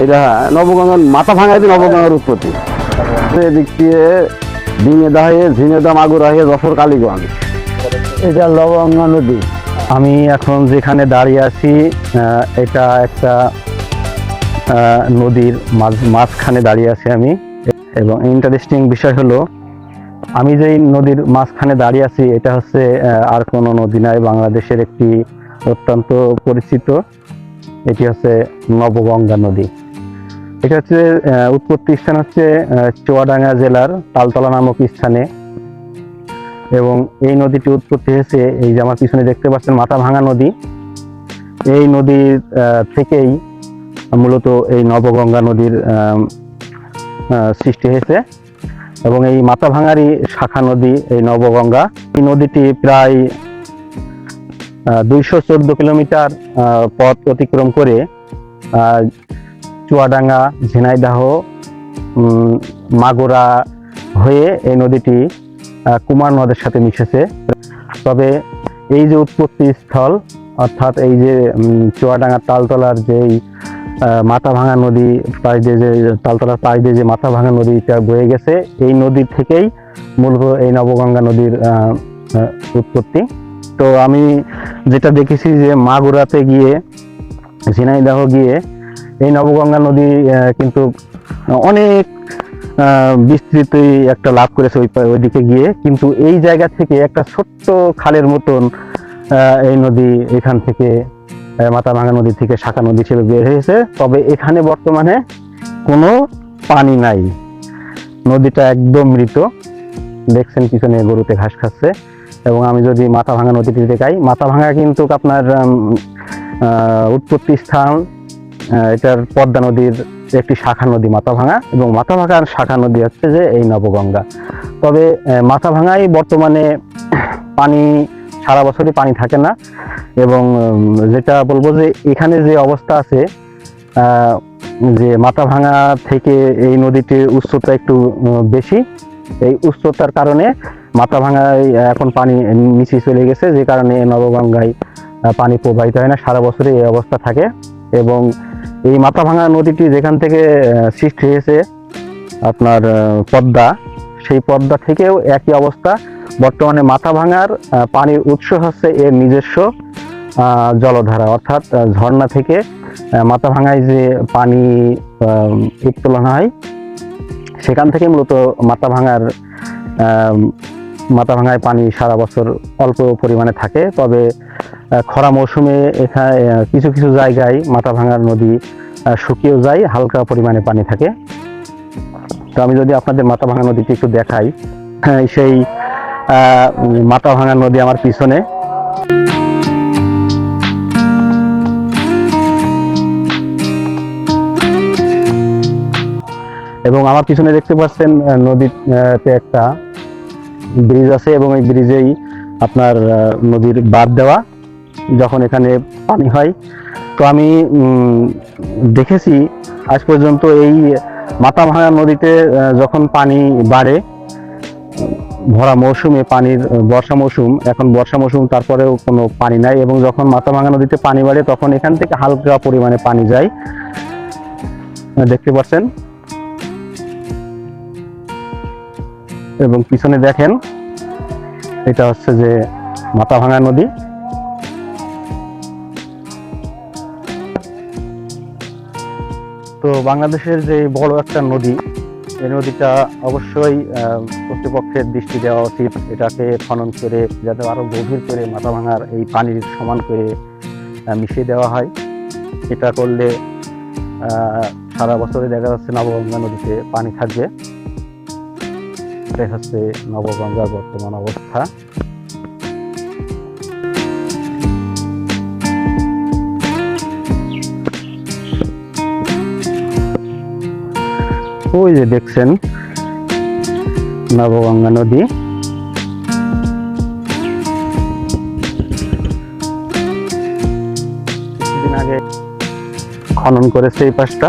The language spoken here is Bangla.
এটা নবগঙ্গার মাথা ভাঙাইতে নবগঙ্গার উৎপত্তি। এদিক দিয়ে ঝিঙেদা মাগুরা হয়ে যশোর কালীগঞ্জ। এটা লবঙ্গা নদী। আমি এখন যেখানে দাঁড়িয়ে আছি এটা একটা নদীর মাঝখানে দাঁড়িয়ে আছি আমি। এবং ইন্টারেস্টিং বিষয় হলো আমি যেই নদীর মাঝখানে দাঁড়িয়ে আছি এটা হচ্ছে আর কোনো নদী নাই, বাংলাদেশের একটি অত্যন্ত পরিচিত, এটি হচ্ছে নবগঙ্গা নদী। এটা হচ্ছে উৎপত্তি স্থান হচ্ছে চুয়াডাঙ্গা জেলার তালতলা নামক স্থানে। এবং এই নদীটি উৎপত্তি হয়েছে এই যে আমার পিছনে দেখতে পাচ্ছেন মাথাভাঙা নদী, এই নদীর থেকেই মূলত এই নবগঙ্গা নদীর সৃষ্টি হয়েছে। এবং এই মাথাভাঙারই শাখা নদী এই নবগঙ্গা। এই নদীটি প্রায় 214 কিলোমিটার পথ অতিক্রম করে চুয়াডাঙ্গা, ঝিনাইদহ, মাগুরা হয়ে এই নদীটি কুমার নদের সাথে মিশেছে। তবে এই যে উৎপত্তি স্থল অর্থাৎ এই যে চুয়াডাঙ্গার তালতলার যেই মাথাভাঙা নদী পাশ দিয়ে যে তালতলার পাশ দিয়ে যে মাথাভাঙা নদীটা বয়ে গেছে, এই নদীর থেকেই মূলত এই নবগঙ্গা নদীর উৎপত্তি। তো আমি যেটা দেখেছি যে মাগুরাতে গিয়ে, ঝিনাইদহ গিয়ে এই নবগঙ্গা নদী কিন্তু অনেক বিস্তৃত একটা লাভ করেছে ওইদিকে গিয়ে। কিন্তু এই জায়গা থেকে একটা ছোট্ট খালের মতন এই নদী এখান থেকে মাথাভাঙা নদী থেকে শাখা নদী হিসেবে বের হয়েছে। তবে এখানে বর্তমানে কোনো পানি নাই, নদীটা একদম মৃত। দেখছেন পিছনে গরুতে ঘাস খাচ্ছে। এবং আমি যদি মাথাভাঙা নদীটি দেখাই, মাথাভাঙা কিন্তু আপনার উৎপত্তি স্থান এটার পদ্মা নদীর একটি শাখা নদী মাথাভাঙা, এবং মাথাভাঙার শাখা নদী হচ্ছে যে এই নবগঙ্গা। তবে মাথাভাঙায় বর্তমানে পানি সারা বছরই পানি থাকে না। এবং যেটা বলবো যে এখানে যে অবস্থা আছে যে মাথাভাঙা থেকে এই নদীটির উচ্চতা একটু বেশি, এই উচ্চতার কারণে মাথাভাঙায় এখন পানি নিচে চলে গেছে, যে কারণে নবগঙ্গায় পানি প্রবাহিত হয় না, সারা বছরই এই অবস্থা থাকে। এবং এই মাথাভাঙা নদীটি যেখান থেকে সৃষ্টি হয়েছে আপনার পদ্মা, সেই পদ্মা থেকেও একই অবস্থা। বর্তমানে মাথাভাঙার পানির উৎস হচ্ছে এর নিজস্ব জলধারা, অর্থাৎ ঝর্ণা থেকে মাথাভাঙায় যে পানি উত্তোলন হয় সেখান থেকে মূলত মাথাভাঙায় পানি সারা বছর অল্প পরিমাণে থাকে। তবে খরা মৌসুমে এখানে কিছু কিছু জায়গায় মাথাভাঙার নদী শুকিয়েও যায়, হালকা পরিমাণে পানি থাকে। তো আমি যদি আপনাদের মাথাভাঙা নদীটি একটু দেখাই, সেই মাথাভাঙা নদী আমার পিছনে। এবং আমার পিছনে দেখতে পাচ্ছেন নদীতে একটা ব্রিজ আছে, এবং এই ব্রিজেই আপনার নদীর বাঁধ দেওয়া যখন এখানে পানি হয়। তো আমি দেখেছি আজ পর্যন্ত এই মাথাভাঙা নদীতে যখন পানি বাড়ে ভরা মৌসুমে, বর্ষা মৌসুম, এখন বর্ষা মৌসুম, তারপরেও কোনো পানি নাই। এবং যখন মাথাভাঙা নদীতে পানি বাড়ে তখন এখান থেকে হালকা পরিমাণে পানি যায়, দেখতে পাচ্ছেন। এবং পিছনে দেখেন এটা হচ্ছে যে মাথাভাঙা নদী। তো বাংলাদেশের যে বড় একটা নদী, এই নদীটা অবশ্যই কর্তৃপক্ষের দৃষ্টি দেওয়া উচিত, এটাকে খনন করে যাতে আরো গভীর করে মাথাভাঙার এই পানির সমান করে মিশিয়ে দেওয়া হয়। এটা করলে সারা বছরে দেখা যাচ্ছে নবগঙ্গা নদীতে পানি থাকবে। এটাই হচ্ছে নবগঙ্গার বর্তমান অবস্থা। ওই যে দেখছেন নবগঙ্গা নদী। কিছুদিন আগে খনন করেছে এই পাশটা।